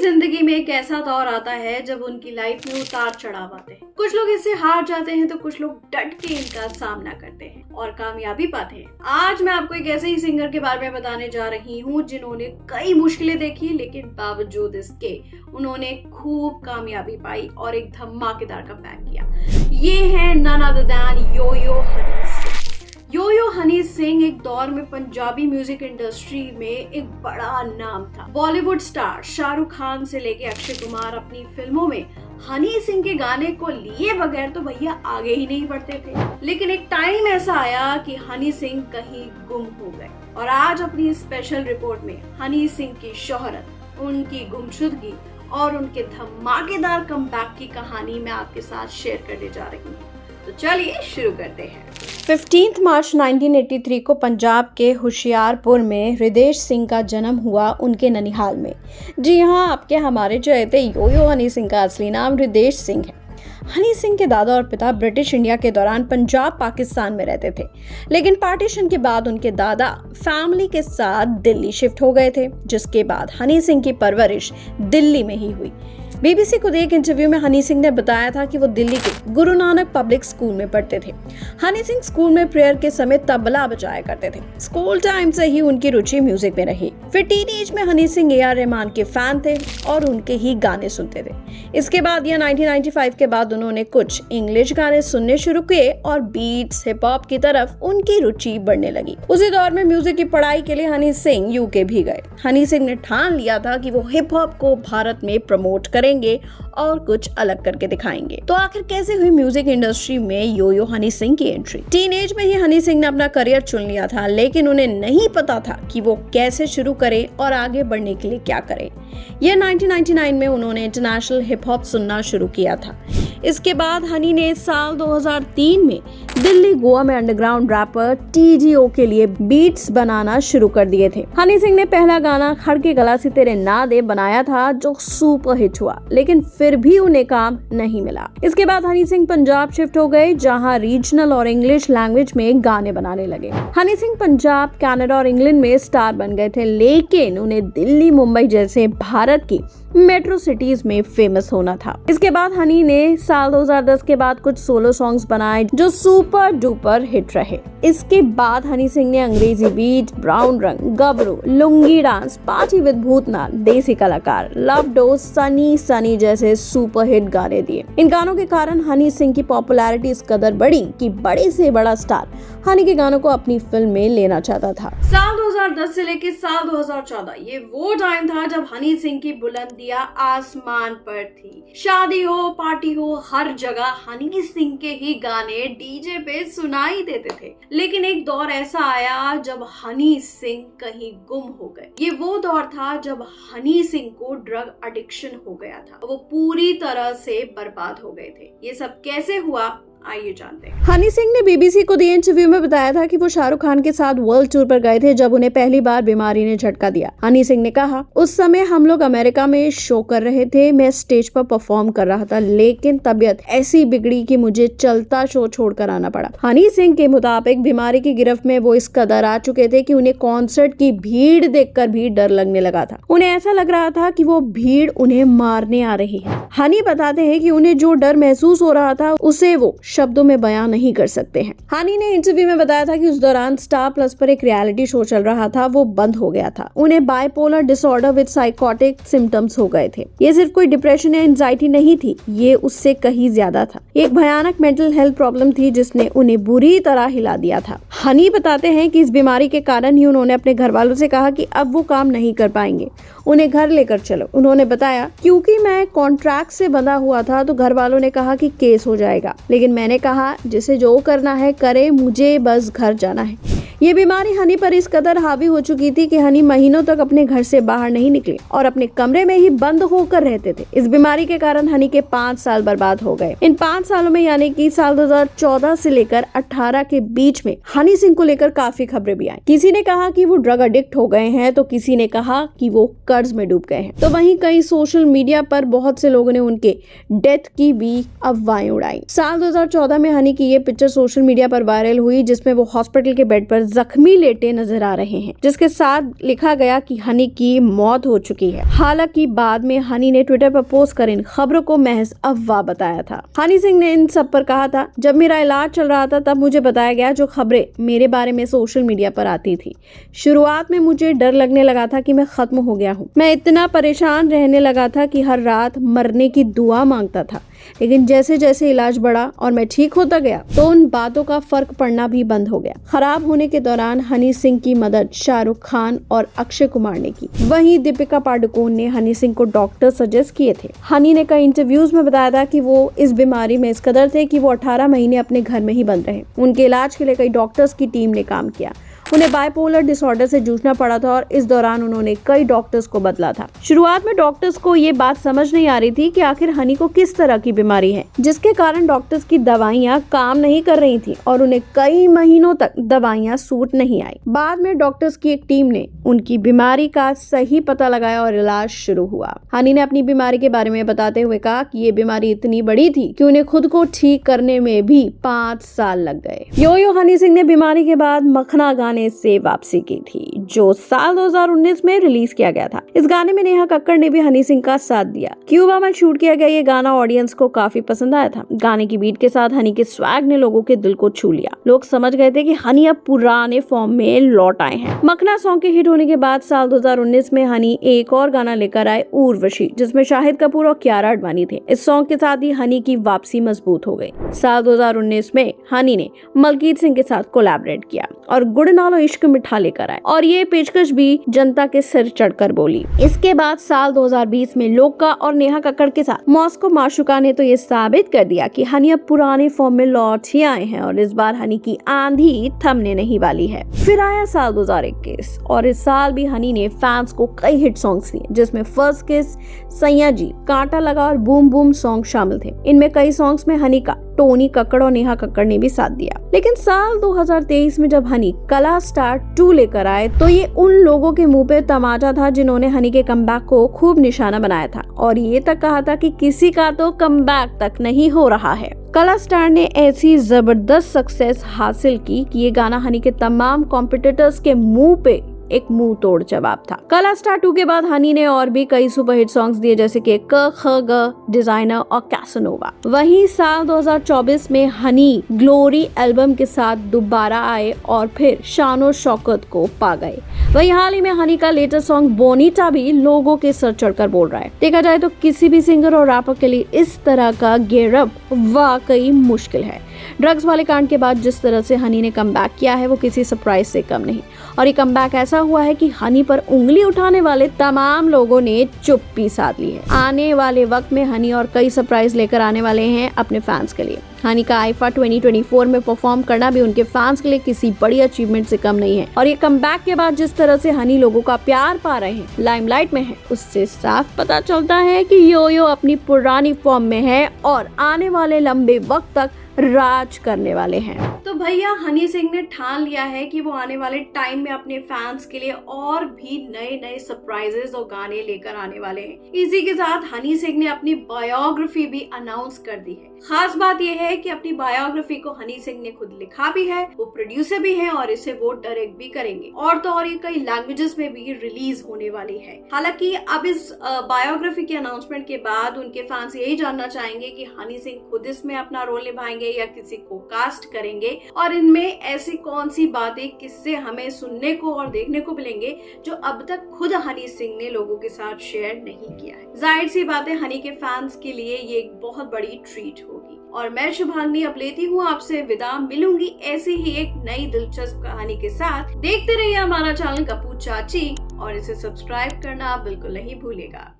जिंदगी में एक ऐसा दौर आता है जब उनकी लाइफ में उतार चढ़ाव आते हैं। कुछ लोग इससे हार जाते हैं तो कुछ लोग डट के इनका सामना करते हैं और कामयाबी पाते हैं। आज मैं आपको एक ऐसे ही सिंगर के बारे में बताने जा रही हूँ जिन्होंने कई मुश्किलें देखी, लेकिन बावजूद इसके उन्होंने खूब कामयाबी पाई और एक धमाकेदार कमबैक किया। ये है none other than yo yo Honey Singh. Yo yo Honey Singh एक दौर में पंजाबी म्यूजिक इंडस्ट्री में एक बड़ा नाम था। बॉलीवुड स्टार शाहरुख खान से लेके अक्षय कुमार अपनी फिल्मों में हनी सिंह के गाने को लिए बगैर तो भैया आगे ही नहीं बढ़ते थे। लेकिन एक टाइम ऐसा आया कि हनी सिंह कहीं गुम हो गए और आज अपनी स्पेशल रिपोर्ट में हनी सिंह की शोहरत, उनकी गुमशुदगी और उनके धमाकेदार कमबैक की कहानी मैं आपके साथ शेयर करने जा रही हूँ। तो चलिए शुरू करते हैं। 15 मार्च 1983 को पंजाब के होशियारपुर में हृदय सिंह का जन्म हुआ उनके ननिहाल में। जी हाँ, आपके हमारे चहेते यो-यो हनी सिंह का असली नाम हृदय सिंह है। हनी सिंह के दादा और पिता ब्रिटिश इंडिया के दौरान पंजाब पाकिस्तान में रहते थे, लेकिन पार्टीशन के बाद उनके दादा फैमिली के साथ दिल्ली शिफ्ट हो गए थे, जिसके बाद हनी सिंह की परवरिश दिल्ली में ही हुई। बीबीसी को एक इंटरव्यू में हनी सिंह ने बताया था कि वो दिल्ली के गुरु नानक पब्लिक स्कूल में पढ़ते थे। हनी सिंह स्कूल में प्रेयर के समय तबला बजाया करते थे। स्कूल टाइम से ही उनकी रुचि म्यूजिक में रही। फिर टीनेज में हनी सिंह ए.आर. रहमान के फैन थे और उनके ही गाने सुनते थे। इसके बाद या 1995 के बाद उन्होंने कुछ इंग्लिश गाने सुनने शुरू किए और बीट्स, हिप हॉप की तरफ उनकी रुचि बढ़ने लगी। उसी दौर में म्यूजिक की पढ़ाई के लिए हनी सिंह यूके भी गए। हनी सिंह ने ठान लिया था कि वो हिप हॉप को भारत में प्रमोट करेंगे और कुछ अलग करके दिखाएंगे। तो आखिर कैसे हुई म्यूजिक इंडस्ट्री में यो-यो हनी सिंह की एंट्री? टीनेज में ही हनी सिंह ने अपना करियर चुन लिया था, लेकिन उन्हें नहीं पता था कि वो कैसे शुरू करें और आगे बढ़ने के लिए क्या करें। यह 1999 में उन्होंने इंटरनेशनल हिप हॉप सुनना शुरू किया था। इसके बाद हनी ने साल 2003 में दिल्ली गोवा में अंडरग्राउंड रैपर TGO के लिए बीट्स बनाना शुरू कर दिए थे। हनी सिंह ने पहला गाना खड़के गला से तेरे ना दे बनाया था, जो सुपर हिट हुआ, लेकिन फिर भी उन्हें काम नहीं मिला। इसके बाद हनी सिंह पंजाब शिफ्ट हो गए, जहां रीजनल और इंग्लिश लैंग्वेज में गाने बनाने लगे। हनी सिंह पंजाब, कनाडा और इंग्लैंड में स्टार बन गए थे, लेकिन उन्हें दिल्ली, मुंबई जैसे भारत की मेट्रो सिटीज में फेमस होना था। इसके बाद हनी ने साल 2010 के बाद कुछ सोलो सॉन्ग्स बनाए जो सुपर डुपर हिट रहे। इसके बाद हनी सिंह ने अंग्रेजी beat, brown Rang, Gabru, lungi dance, party with Bhoothnath, Desi Kalakaar, love dose, Sunny Sunny जैसे सुपर हिट गाने दिए। इन गानों के कारण हनी सिंह की पॉपुलैरिटी इस कदर बढ़ी कि बड़े से बड़ा स्टार हनी के गानों को अपनी फिल्म में लेना चाहता था। साल 2010 से लेकर साल 2014 ये वो टाइम था जब हनी सिंह की बुलंदियां आसमान पर थी। शादी हो, पार्टी हो, हर जगह हनी सिंह के ही गाने डीजे पे सुनाई देते थे। लेकिन एक दौर ऐसा आया जब हनी सिंह कहीं गुम हो गए। ये वो दौर था जब हनी सिंह को ड्रग एडिक्शन हो गया था। वो पूरी तरह से बर्बाद हो गए थे। ये सब कैसे हुआ, आइए जानते हैं। हनी सिंह ने बीबीसी को दिए इंटरव्यू में बताया था कि वो शाहरुख खान के साथ वर्ल्ड टूर पर गए थे जब उन्हें पहली बार बीमारी ने झटका दिया। हनी सिंह ने कहा, उस समय हम लोग अमेरिका में शो कर रहे थे, मैं स्टेज पर परफॉर्म कर रहा था, लेकिन तबीयत ऐसी बिगड़ी कि मुझे चलता शो छोड़कर आना पड़ा। हनी सिंह के मुताबिक बीमारी की गिरफ्त में वो इस कदर आ चुके थे कि उन्हें कॉन्सर्ट की भीड़ देखकर भी डर लगने लगा था। उन्हें ऐसा लग रहा था कि वो भीड़ उन्हें मारने आ रही है। हनी बताते हैं कि उन्हें जो डर महसूस हो रहा था उसे वो शब्दों में बयां नहीं कर सकते हैं। हनी ने इंटरव्यू में बताया था कि उस दौरान स्टार प्लस पर एक रियलिटी शो चल रहा था, वो बंद हो गया था। उन्हें bipolar disorder with psychotic symptoms हो गए थे। ये सिर्फ कोई डिप्रेशन या एंजाइटी नहीं थी, ये उससे कहीं ज्यादा था। एक भयानक मेंटल हेल्थ प्रॉब्लम थी जिसने उन्हें बुरी तरह हिला दिया था। हनी बताते हैं कि इस बीमारी के कारण ही उन्होंने अपने घर वालों से कहा कि अब वो काम नहीं कर पाएंगे, उन्हें घर लेकर चलो। उन्होंने बताया, क्योंकि मैं कॉन्ट्रैक्ट से बंधा हुआ था तो घर वालों ने कहा कि केस हो जाएगा, लेकिन मैंने कहा जिसे जो करना है करे, मुझे बस घर जाना है। ये बीमारी हनी पर इस कदर हावी हो चुकी थी कि हनी महीनों तक अपने घर से बाहर नहीं निकले और अपने कमरे में ही बंद होकर रहते थे। इस बीमारी के कारण हनी के 5 साल बर्बाद हो गए। इन 5 सालों में यानी कि साल 2014 से लेकर 18 के बीच में हनी सिंह को लेकर काफी खबरें भी आई। किसी ने कहा कि वो ड्रग एडिक्ट हो गए हैं, तो किसी ने कहा कि वो कर्ज में डूब गए हैं। तो वहीं कई सोशल मीडिया पर बहुत से लोगों ने उनके डेथ की भी अफवाहें उड़ाई। साल 2014 में हनी की ये पिक्चर सोशल मीडिया पर वायरल हुई, जिसमें वो हॉस्पिटल के बेड पर जख्मी लेटे नजर आ रहे हैं, जिसके साथ लिखा गया कि हनी की मौत हो चुकी है। हालांकि बाद में हनी ने ट्विटर पर पोस्ट कर इन खबरों को महज अफवाह बताया था। हनी सिंह ने इन सब पर कहा था, जब मेरा इलाज चल रहा था तब मुझे बताया गया जो खबरें मेरे बारे में सोशल मीडिया पर आती थी। शुरुआत में मुझे डर लगने लगा था कि मैं खत्म हो गया हूँ। मैं इतना परेशान रहने लगा था कि हर रात मरने की दुआ मांगता था। लेकिन जैसे जैसे इलाज बढ़ा और मैं ठीक होता गया तो उन बातों का फर्क पड़ना भी बंद हो गया। खराब होने के दौरान हनी सिंह की मदद शाहरुख खान और अक्षय कुमार ने की। वहीं दीपिका पादुकोण ने हनी सिंह को डॉक्टर सजेस्ट किए थे। हनी ने कई इंटरव्यूज में बताया था कि वो इस बीमारी में इस कदर थे कि वो 18 महीने अपने घर में ही बंद रहे। उनके इलाज के लिए कई डॉक्टर्स की टीम ने काम किया। उन्हें बाइपोलर डिसऑर्डर से जूझना पड़ा था और इस दौरान उन्होंने कई डॉक्टर्स को बदला था। शुरुआत में डॉक्टर्स को ये बात समझ नहीं आ रही थी कि आखिर हनी को किस तरह की बीमारी है, जिसके कारण डॉक्टर्स की दवाइयां काम नहीं कर रही थी और उन्हें कई महीनों तक दवाइयां सूट नहीं आई। बाद में डॉक्टर्स की एक टीम ने उनकी बीमारी का सही पता लगाया और इलाज शुरू हुआ। हनी ने अपनी बीमारी के बारे में बताते हुए कहा कि ये बीमारी इतनी बड़ी थी कि उन्हें खुद को ठीक करने में भी 5 साल लग गए। यो हनी सिंह ने बीमारी के बाद मखना गाने से वापसी की थी, जो साल 2019 में रिलीज किया गया था। इस गाने में नेहा कक्कड़ ने भी हनी सिंह का साथ दिया। क्यूबा में शूट किया गया ये गाना ऑडियंस को काफी पसंद आया था। गाने की बीट के साथ हनी के स्वैग ने लोगों के दिल को छू लिया। लोग समझ गए थे कि हनी अब पुराने फॉर्म में लौट आए हैं। मखना सॉन्ग के हिट होने के बाद साल 2019 में हनी एक और गाना लेकर आए, उर्वशी, जिसमें शाहिद कपूर और कियारा आडवाणी थे। इस सॉन्ग के साथ ही हनी की वापसी मजबूत हो गई। साल 2019 में हनी ने मलकीत सिंह के साथ कोलैबोरेट किया और गुड नालो इश्क मिठा लेकर आए और ये पेशकश भी जनता के सिर चढ़कर बोली। इसके बाद साल 2020 में लोका और नेहा कक्कड़ के साथ मॉस्को माशुका ने तो ये साबित कर दिया कि हनी अब पुराने फॉर्म में लौट ही आए हैं और इस बार हनी की आंधी थमने नहीं वाली है। फिर आया साल 2021 और इस साल भी हनी ने फैंस को कई हिट सॉन्ग्स दिए, जिसमें फर्स्ट किस, सैया जी, कांटा लगा और बूम बूम सॉन्ग शामिल थे। इनमें कई सॉन्ग्स में हनी का टोनी कक्कड़ और नेहा कक्कड़ ने भी साथ दिया। लेकिन साल 2023 में जब हनी कला स्टार 2 लेकर आए तो ये उन लोगों के मुंह पे तमाचा था जिन्होंने हनी के कमबैक को खूब निशाना बनाया था और ये तक कहा था कि किसी का तो कमबैक तक नहीं हो रहा है। कला स्टार ने ऐसी जबरदस्त सक्सेस हासिल की कि ये गाना हनी के तमाम कॉम्पिटिटर्स के मुंह पे एक मुंह तोड़ जवाब था। कला स्टार 2 के बाद हनी ने और भी कई सुपरहिट सॉन्ग्स दिए, जैसे कि क ख ग, डिजाइनर और कैसनोवा। वहीं साल 2024 में हनी ग्लोरी एल्बम के साथ दोबारा आए और फिर शानो शौकत को पा गए। वहीं हाल ही में हनी का लेटेस्ट सॉन्ग बोनीटा भी लोगों के सर चढ़कर बोल रहा है। देखा जाए तो किसी भी सिंगर और रैपर के लिए इस तरह का गियर अप वाकई मुश्किल है। ड्रग्स वाले कांड के बाद जिस तरह से हनी ने कमबैक किया है वो किसी सरप्राइज से कम नहीं और ये कमबैक ऐसा हुआ है कि हनी पर उंगली उठाने वाले तमाम लोगों ने चुप्पी साध ली है। आने वाले वक्त में हनी और कई सरप्राइज लेकर आने वाले हैं अपने फैंस के लिए। हनी का आईफा 2024 में परफॉर्म करना भी उनके फैंस के लिए किसी बड़ी अचीवमेंट से कम नहीं है और ये कमबैक के बाद जिस तरह से हनी लोगों का प्यार पा रहे हैं, लाइमलाइट में है, उससे साफ पता चलता है कि यो अपनी पुरानी फॉर्म में है और आने वाले लंबे वक्त तक राज करने वाले हैं। तो भैया हनी सिंह ने ठान लिया है कि वो आने वाले टाइम में अपने फैंस के लिए और भी नए नए सरप्राइजेस और गाने लेकर आने वाले हैं। इसी के साथ हनी सिंह ने अपनी बायोग्राफी भी अनाउंस कर दी है। खास बात यह है कि अपनी बायोग्राफी को हनी सिंह ने खुद लिखा भी है, वो प्रोड्यूसर भी है और इसे वो डायरेक्ट भी करेंगे और तो और ये कई लैंग्वेजेस में भी रिलीज होने वाली है। हालांकि अब इस बायोग्राफी के अनाउंसमेंट के बाद उनके फैंस यही जानना चाहेंगे कि हनी सिंह खुद इसमें अपना रोल निभाएंगे या किसी को कास्ट करेंगे और इनमें ऐसी कौन सी बातें किससे हमें सुनने को और देखने को मिलेंगे जो अब तक खुद हनी सिंह ने लोगों के साथ शेयर नहीं किया है। जाहिर सी बात है हनी के फैंस के लिए ये एक बहुत बड़ी ट्रीट होगी और मैं शुभांगी अब लेती हूँ आपसे विदा। मिलूंगी ऐसी ही एक नई दिलचस्प कहानी के साथ। देखते रहिए हमारा चैनल कपूर चाची और इसे सब्सक्राइब करना बिल्कुल नहीं भूलिएगा।